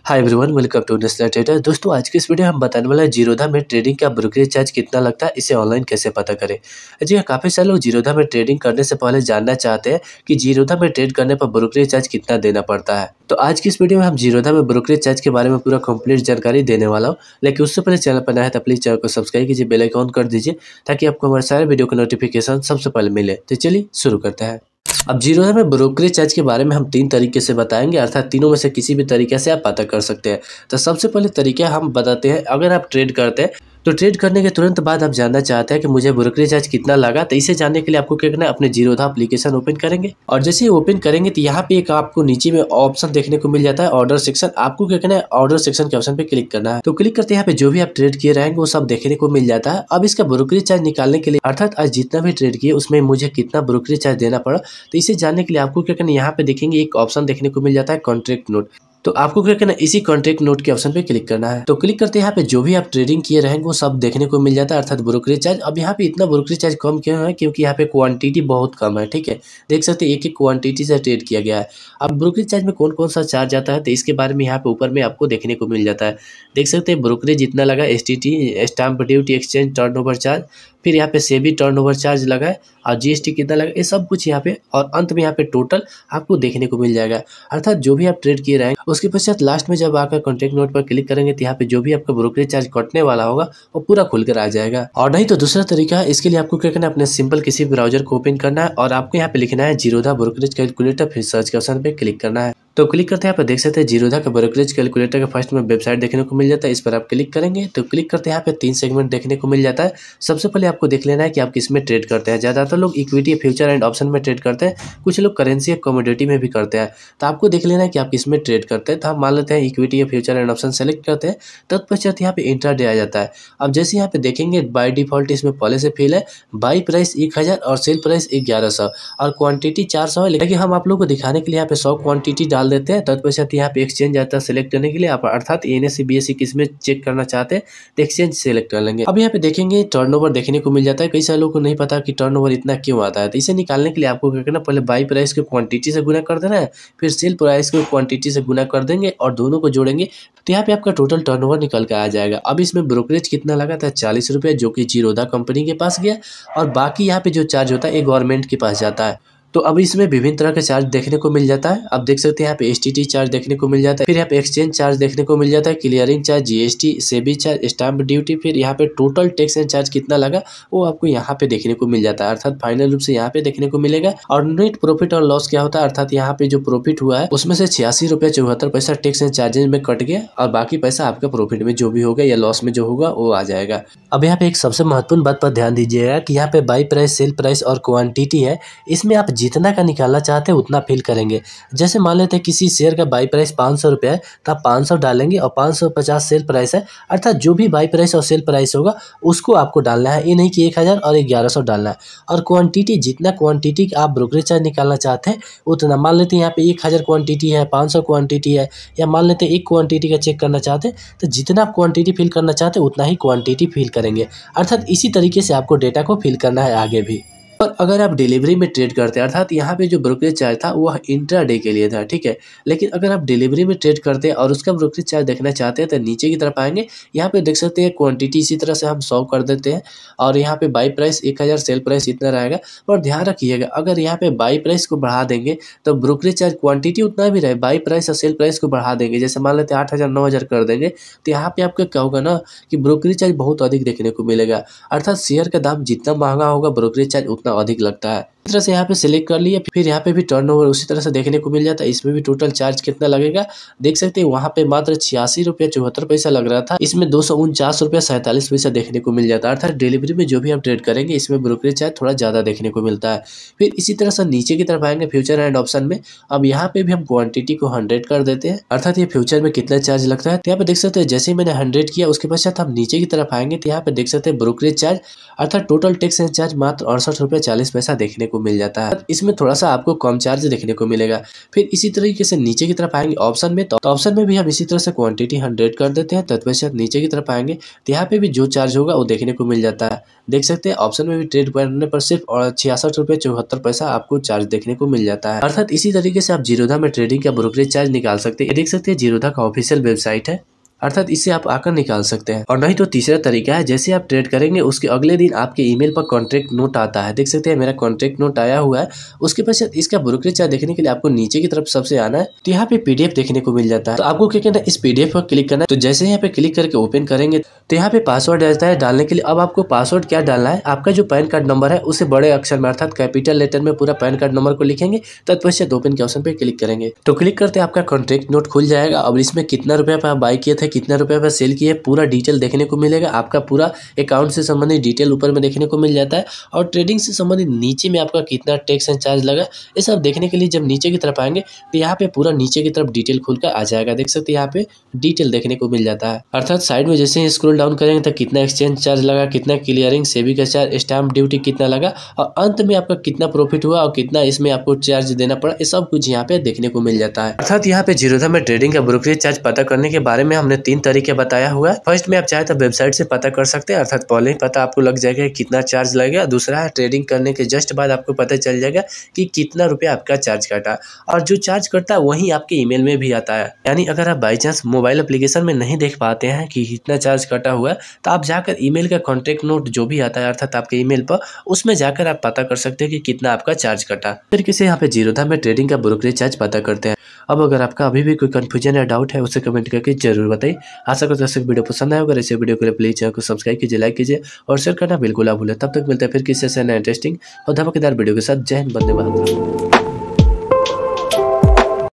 Hi everyone, welcome to National Trader. दोस्तों, आज की इस वीडियो में हम बताने वाला है जीरोधा में ट्रेडिंग का ब्रोकरेज चार्ज कितना लगता है, इसे ऑनलाइन कैसे पता करें। जी हाँ, काफ़ी सारे लोग जीरोधा में ट्रेडिंग करने से पहले जानना चाहते हैं कि जीरोधा में ट्रेड करने पर ब्रोकरेज चार्ज कितना देना पड़ता है। तो आज की इस वीडियो में हम जीरोधा में ब्रोकरेज चार्ज के बारे में पूरा कंप्लीट जानकारी देने वाला हूँ। लेकिन उससे पहले चैनल पर नया है तो प्लीज़ चैनल को सब्सक्राइब कीजिए, बेल आइकन कर दीजिए ताकि आपको हमारे सारे वीडियो का नोटिफिकेशन सबसे पहले मिले। तो चलिए शुरू करते हैं। अब जीरोधा में ब्रोकरेज चार्ज के बारे में हम 3 तरीके से बताएंगे, अर्थात तीनों में से किसी भी तरीके से आप पता कर सकते हैं। तो सबसे पहले तरीका हम बताते हैं, अगर आप ट्रेड करते हैं तो ट्रेड करने के तुरंत बाद आप जानना चाहते हैं कि मुझे ब्रोकरेज चार्ज कितना लगा, तो इसे जानने के लिए आपको क्या करना है, अपने जीरोधा एप्लीकेशन ओपन करेंगे और जैसे ही ओपन करेंगे तो यहाँ पे एक आपको नीचे में ऑप्शन देखने को मिल जाता है ऑर्डर सेक्शन। आपको क्या करना है, ऑर्डर सेक्शन के ऑप्शन पे क्लिक करना है। तो क्लिक करते यहाँ पे जो भी आप ट्रेड किए रहेंगे वो सब देखने को मिल जाता है। अब इसका ब्रोकरेज चार्ज निकालने के लिए, अर्थात आज जितना भी ट्रेड किए उसमें मुझे कितना ब्रोकरेज चार्ज देना पड़ा, तो इसे जानने के लिए आपको क्या करना है, यहाँ पे देखेंगे एक ऑप्शन देखने को मिल जाता है कॉन्ट्रैक्ट नोट। तो आपको क्या करना है, इसी कॉन्ट्रैक्ट नोट के ऑप्शन पे क्लिक करना है। तो क्लिक करते हैं यहाँ पे जो भी आप ट्रेडिंग किए रहेंगे वो सब देखने को मिल जाता है, अर्थात ब्रोकरेज चार्ज। अब यहाँ पे इतना ब्रोकरेज चार्ज कम क्यों है, क्योंकि यहाँ पे क्वांटिटी बहुत कम है। ठीक है, देख सकते हैं एक एक क्वांटिटी से ट्रेड किया गया है। अब ब्रोकरेज चार्ज में कौन कौन सा चार्ज आता है तो इसके बारे में यहाँ पे ऊपर में आपको देखने को मिल जाता है। देख सकते हैं ब्रोकरेज जितना लगा, STT stamp duty, exchange turnover charge, फिर यहाँ पे सेबी टर्नओवर चार्ज लगा है और GST कितना लगा, ये सब कुछ यहाँ पे, और अंत में यहाँ पे टोटल आपको देखने को मिल जाएगा। अर्थात जो भी आप ट्रेड किए रहेंगे उसके पश्चात लास्ट में जब आकर कॉन्ट्रैक्ट नोट पर क्लिक करेंगे तो यहाँ पे जो भी आपका ब्रोकरेज चार्ज कटने वाला होगा वो पूरा खुलकर आ जाएगा। और नहीं तो दूसरा तरीका है, इसके लिए आपको क्या करना है, अपने सिंपल किसी ब्राउजर को ओपन करना है और आपको यहाँ पे लिखना है जीरोधा ब्रोकरेज कैलकुलेटर, फिर सर्च के ऑप्शन पे क्लिक करना है। तो क्लिक करते हैं, यहाँ पे देख सकते हैं जीरोधा का ब्रोकरेज कैलकुलेटर का फर्स्ट में वेबसाइट देखने को मिल जाता है। इस पर आप क्लिक करेंगे तो क्लिक करते हैं, यहाँ पे 3 सेगमेंट देखने को मिल जाता है। सबसे पहले आपको देख लेना है कि आप किस में ट्रेड करते हैं। ज़्यादातर लोग इक्विटी, फ्यूचर एंड ऑप्शन में ट्रेड करते हैं, कुछ लोग करेंसी या कमोडिटी में भी करते हैं। तो आपको देख लेना है कि आप किस में ट्रेड करते हैं। तो हम मान लेते हैं इक्विटी या फ्यूचर एंड ऑप्शन सेलेक्ट करते हैं, तत्पश्चात यहाँ पे इंट्राडे आ जाता है। अब जैसे यहाँ पे देखेंगे बाय डिफॉल्ट इसमें पहले से फिल है, बाई प्राइस 1000 और सेल प्राइस 1100 और क्वांटिटी 400 है। लेकिन हम आप लोग को दिखाने के लिए यहाँ पे 100 क्वांटिटी डाल देते हैं। तत्पश्चात यहाँ पे एक्सचेंज आता है सेलेक्ट करने के लिए, आप अर्थात NSE BSE किस में चेक करना चाहते हैं तो एक्सचेंज सेलेक्ट कर लेंगे। अब यहाँ पे देखेंगे टर्नओवर देखने को मिल जाता है। कई सारे लोगों को नहीं पता कि टर्नओवर इतना क्यों आता है, तो इसे निकालने के लिए आपको क्या करना, पहले बाई प्राइस को क्वांटिटी से गुना कर देना है, फिर सेल प्राइस को क्वांटिटी से गुना कर देंगे और दोनों को जोड़ेंगे तो यहाँ पे आपका टोटल टर्नओवर निकल के आ जाएगा। अब इसमें ब्रोकरेज कितना लगा था, 40 रुपये, जो कि जीरोधा कंपनी के पास गया, और बाकी यहाँ पे जो चार्ज होता है ये गवर्नमेंट के पास जाता है। तो अब इसमें विभिन्न तरह के चार्ज देखने को मिल जाता है। अब देख सकते हैं यहाँ पे STT चार्ज देखने को मिल जाता है, फिर यहाँ पे एक्सचेंज चार्ज देखने को मिल जाता है, clearing charge, GST, SEBI charge, stamp duty, फिर यहाँ पे टोटल टैक्स एंड चार्ज कितना लगा वो आपको यहाँ पे देखने को मिल जाता है, अर्थात फाइनल रूप से यहाँ पे देखने को मिलेगा। और नेट प्रॉफिट और लॉस क्या होता है, अर्थात यहाँ पे जो प्रॉफिट हुआ है उसमें से 86 रुपये 74 पैसा टैक्स एंड चार्जेज में कट गया और बाकी पैसा आपका प्रॉफिट में जो भी होगा या लॉस में जो होगा वो आ जाएगा। अब यहाँ पे एक सबसे महत्वपूर्ण बात पर ध्यान दीजिएगा कि यहाँ पे बाई प्राइस, सेल प्राइस और क्वांटिटी है, इसमें आप जितना का निकालना चाहते हैं उतना फिल करेंगे। जैसे मान लेते हैं किसी शेयर का बाई प्राइस 500 रुपये है तो आप 500 डालेंगे और 550 सेल प्राइस है, अर्थात जो भी बाई प्राइस और सेल प्राइस होगा उसको आपको डालना है, ये नहीं कि 1000 और 1100 डालना है। और क्वांटिटी, जितना क्वांटिटी आप ब्रोकरेज चार्ज निकालना चाहते हैं उतना, मान लेते हैं यहाँ पे 1000 क्वांटिटी है, 500 क्वांटिटी है, या मान लेते हैं 1 क्वांटिटी का चेक करना चाहते हैं तो जितना आप क्वांटिटी फिल करना चाहते हैं उतना ही क्वांटिटी फिल करेंगे। अर्थात इसी तरीके से आपको डेटा को फिल करना है आगे भी। और अगर आप डिलीवरी में ट्रेड करते हैं, अर्थात यहाँ पे जो ब्रोकरेज चार्ज था वह इंट्राडे के लिए था, ठीक है। लेकिन अगर आप डिलीवरी में ट्रेड करते हैं और उसका ब्रोकरेज चार्ज देखना चाहते हैं तो नीचे की तरफ आएंगे, यहाँ पे देख सकते हैं क्वांटिटी इसी तरह से हम 100 कर देते हैं और यहाँ पे बाई प्राइस 1000, सेल प्राइस इतना रहेगा। और ध्यान रखिएगा, अगर यहाँ पे बाई प्राइस को बढ़ा देंगे तो ब्रोकरेज चार्ज क्वांटिटी उतना भी रहे, बाई प्राइस और सेल प्राइस को बढ़ा देंगे, जैसे मान लेते हैं 8000 9000 कर देंगे, तो यहाँ पे आपका क्या होगा ना कि ब्रोकरेज चार्ज बहुत अधिक देखने को मिलेगा। अर्थात शेयर का दाम जितना महंगा होगा ब्रोकरेज चार्ज उतना अधिक लगता है। इस तरह से यहाँ पे सिलेक्ट कर लिया, फिर यहाँ पे भी टर्नओवर उसी तरह से देखने को मिल जाता है। इसमें भी टोटल चार्ज कितना लगेगा देख सकते हैं, वहाँ पे मात्र 86 रुपये 74 पैसा लग रहा था, इसमें 249 रुपये 47 पैसा देखने को मिल जाता है। अर्थात डिलीवरी में जो भी आप ट्रेड करेंगे इसमें ब्रोकरेज चार्ज थोड़ा ज़्यादा देखने को मिलता है। फिर इसी तरह से नीचे की तरफ आएंगे फ्यूचर एंड ऑप्शन में। अब यहाँ पे भी हम क्वांटिटी को 100 कर देते हैं, अर्थात ये फ्यूचर में कितना चार्ज लगता है तो यहाँ पे देख सकते हैं जैसे ही मैंने 100 किया उसके पश्चात हम नीचे की तरफ आएंगे तो यहाँ पे देख सकते हैं ब्रोकरेज चार्ज, अर्थात टोटल टैक्स एंड चार्ज मात्र 68 रुपये ₹40 पैसा देखने को मिल जाता है। इसमें थोड़ा सा आपको कम चार्ज देखने को मिलेगा। फिर इसी तरीके से नीचे की तरफ आएंगे ऑप्शन में, तो ऑप्शन में भी हम इसी तरह से क्वांटिटी 100 कर देते हैं। तत्पश्चात नीचे की तरफ आएंगे तो यहाँ पे भी जो चार्ज होगा वो देखने को मिल जाता है। देख सकते हैं ऑप्शन में भी ट्रेड करने पर सिर्फ ₹66.74 आपको चार्ज देखने को मिल जाता है। अर्थात इसी तरीके से आप जीरोधा में ट्रेडिंग का ब्रोकरेज चार्ज निकाल सकते हैं। देख सकते हैं जीरोधा का ऑफिशियल वेबसाइट है, अर्थात इससे आप आकर निकाल सकते हैं। और नहीं तो तीसरा तरीका है, जैसे आप ट्रेड करेंगे उसके अगले दिन आपके ईमेल पर कॉन्ट्रैक्ट नोट आता है। देख सकते हैं मेरा कॉन्ट्रैक्ट नोट आया हुआ है। उसके पश्चात इसका ब्रोकरेज चार्ज देखने के लिए आपको नीचे की तरफ सबसे आना है, तो यहाँ पे पीडीएफ देखने को मिल जाता है। तो आपको क्या करना है, इस पीडीएफ पर क्लिक करना है। तो जैसे यहाँ पे क्लिक करके ओपन करेंगे तो यहाँ पे पासवर्ड आता है डालने के लिए। अब आपको पासवर्ड क्या डालना है, आपका जो पैन कार्ड नंबर है उसे बड़े अक्षर में अर्थात कैपिटल लेटर में पूरा पैन कार्ड नंबर को लिखेंगे। तत्पश्चात ओपन के ऑप्शन पे क्लिक करेंगे तो क्लिक करते आपका कॉन्ट्रैक्ट नोट खुल जाएगा। अब इसमें कितना रुपया पे आप बाय किए थे, कितना रुपया पे सेल किए, पूरा डिटेल देखने को मिलेगा। आपका पूरा अकाउंट से संबंधित डिटेल ऊपर में देखने को मिल जाता है और ट्रेडिंग से संबंधित नीचे में आपका कितना टैक्स एंड चार्ज लगा, ये सब देखने के लिए जब नीचे की तरफ आएंगे तो यहाँ पे पूरा नीचे की तरफ डिटेल खुलकर आ जाएगा। देख सकते हैं यहाँ पे डिटेल देखने को मिल जाता है। अर्थात साइड में जैसे ही स्क्रॉल डाउन करेंगे तो कितना एक्सचेंज चार्ज लगा, कितना क्लियरिंग सेवी का चार्ज, स्टैम्प ड्यूटी कितना लगा और अंत में आपका कितना प्रॉफिट हुआ और कितना इसमें आपको चार्ज देना पड़ा, ये सब कुछ यहाँ पे देखने को मिल जाता है। अर्थात यहाँ पे जीरोधा में ट्रेडिंग का ब्रोकरेज चार्ज पता करने के बारे में हमने 3 तरीके बताया हुआ है। फर्स्ट में आप चाहे तो वेबसाइट से पता कर सकते हैं, अर्थात पहले ही पता आपको लग जाएगा कितना चार्ज लगेगा। दूसरा है ट्रेडिंग करने के जस्ट बाद आपको पता चल जाएगा कि कितना रुपया आपका चार्ज कटा, और जो चार्ज कटता है वही आपके ईमेल में भी आता है। यानी अगर आप बाई चांस मोबाइल एप्लीकेशन में नहीं देख पाते हैं कि कितना चार्ज कटा हुआ है, तो आप जाकर ईमेल का कॉन्टैक्ट नोट जो भी आता है अर्थात आपके ईमेल पर, उसमें जाकर आप पता कर सकते हैं कि कितना आपका चार्ज कटा। इस तरीके से यहाँ पे जीरोधा में ट्रेडिंग का ब्रोकरेज चार्ज पता करते हैं। अब अगर आपका अभी भी कोई कंफ्यूजन या डाउट है उसे कमेंट करके जरूर बताइए। आशा करते हैं वीडियो पसंद आया होगा। ऐसे वीडियो के लिए प्लीज चैनल को सब्सक्राइब कीजिए, लाइक कीजिए और शेयर करना बिल्कुल ना भूलें। तब तक मिलते हैं फिर किसी से नए इंटरेस्टिंग और धमाकेदार वीडियो के साथ। जय हिंद, वंदे मातरम।